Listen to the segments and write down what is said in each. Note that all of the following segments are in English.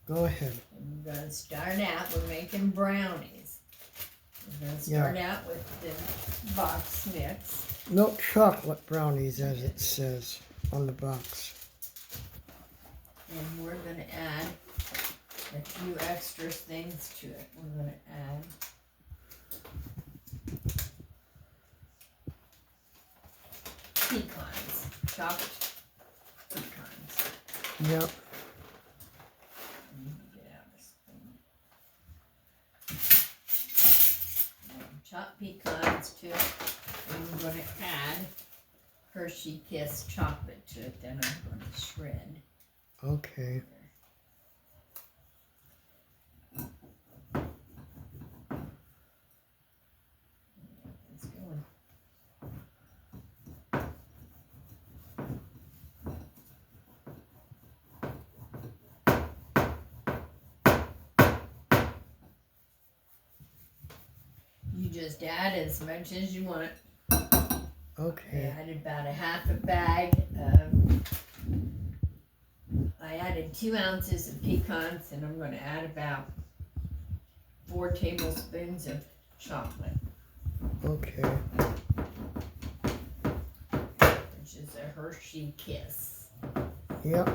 Go ahead. And we're going to start out, we're making brownies. We're going to start out with the box mix. Milk chocolate brownies, as it says on the box. And we're going to add a few extra things to it. We're going to add pecans, chopped pecans. Yep. Get out this thing. Chopped pecans to it. And we're going to add Hershey Kiss chocolate to it. Then I'm going to shred. Okay. It's going. You just add as much as you want. Okay. I added about a half a bag. I added 2 ounces of pecans, and I'm going to add about 4 tablespoons of chocolate, Okay. which is a Hershey Kiss. Yep.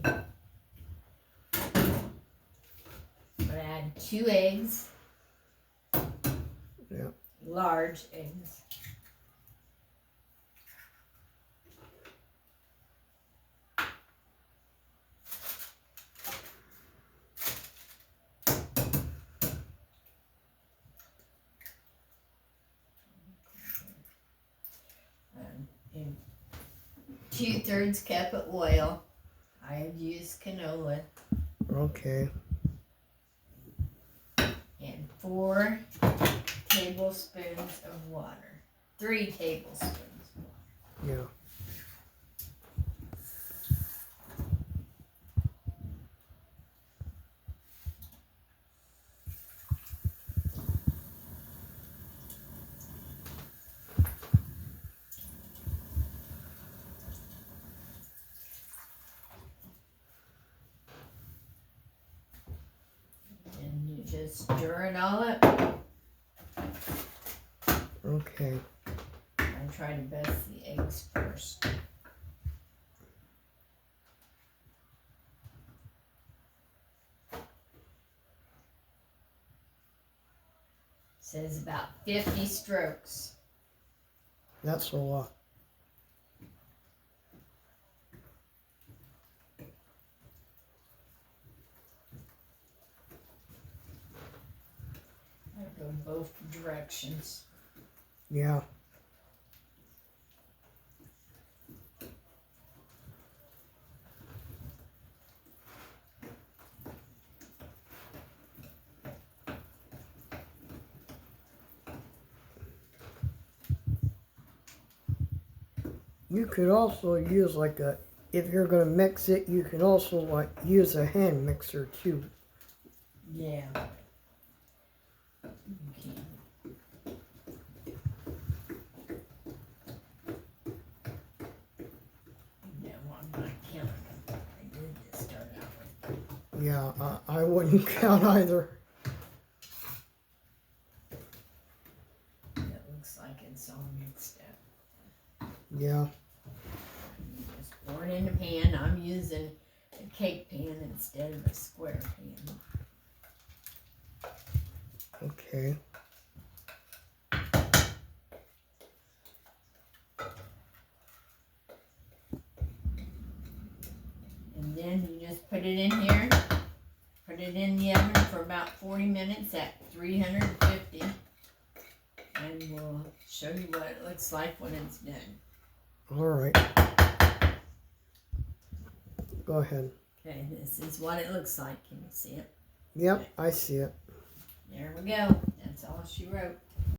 Okay. I'm going to add 2 eggs. Yep. Large eggs. And 2/3 cup of oil. I have used canola. Okay. And 4 tablespoons of water. 3 tablespoons of water. Yeah. And you just stir it all up. Okay. I try to best the eggs first. Says about 50 strokes. That's a lot. I go both directions. Yeah. You could also use like a, if you're going to mix it, you can also like use a hand mixer too. Yeah. Okay. Yeah, well, I'm not counting them. I did just start out with. Yeah, I wouldn't count either. It looks like it's all mixed up. Yeah. You just pour it in the pan. I'm using a cake pan instead of a square pan. Okay. And then you just put it in here. Put it in the oven for about 40 minutes at 350. And we'll show you what it looks like when it's done. All right. Go ahead. Okay, this is what it looks like. Can you see it? Yep, I see it. There we go. That's all she wrote.